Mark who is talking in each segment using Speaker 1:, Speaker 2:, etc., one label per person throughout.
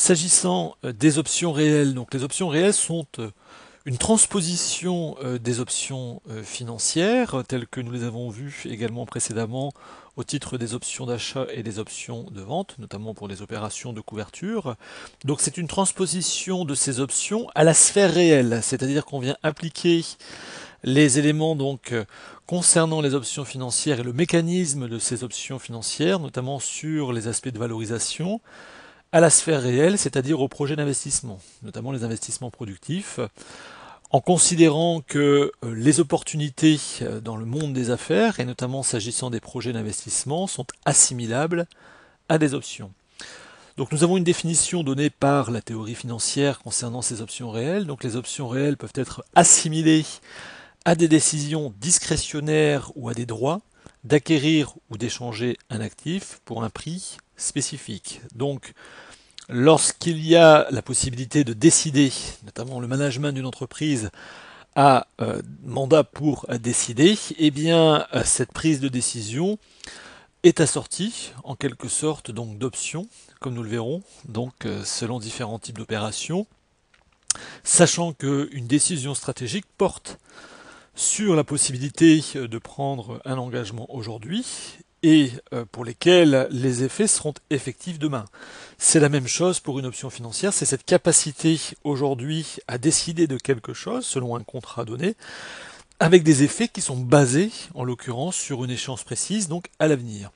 Speaker 1: S'agissant des options réelles, donc les options réelles sont une transposition des options financières, telles que nous les avons vues également précédemment au titre des options d'achat et des options de vente, notamment pour les opérations de couverture. Donc c'est une transposition de ces options à la sphère réelle, c'est-à-dire qu'on vient appliquer les éléments concernant les options financières et le mécanisme de ces options financières, notamment sur les aspects de valorisation, à la sphère réelle, c'est-à-dire aux projets d'investissement, notamment les investissements productifs, en considérant que les opportunités dans le monde des affaires, et notamment s'agissant des projets d'investissement, sont assimilables à des options. Donc nous avons une définition donnée par la théorie financière concernant ces options réelles. Donc les options réelles peuvent être assimilées à des décisions discrétionnaires ou à des droits d'acquérir ou d'échanger un actif pour un prix spécifique. Donc lorsqu'il y a la possibilité de décider, notamment le management d'une entreprise a mandat pour décider, eh bien cette prise de décision est assortie en quelque sorte donc d'options, comme nous le verrons, donc selon différents types d'opérations, sachant qu'une décision stratégique porte sur la possibilité de prendre un engagement aujourd'hui et pour lesquels les effets seront effectifs demain. C'est la même chose pour une option financière, c'est cette capacité aujourd'hui à décider de quelque chose selon un contrat donné, avec des effets qui sont basés, en l'occurrence, sur une échéance précise, donc à l'avenir.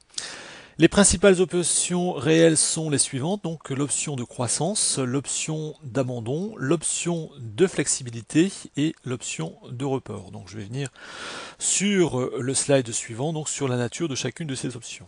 Speaker 1: Les principales options réelles sont les suivantes, donc l'option de croissance, l'option d'abandon, l'option de flexibilité et l'option de report. Donc je vais venir sur le slide suivant, donc sur la nature de chacune de ces options.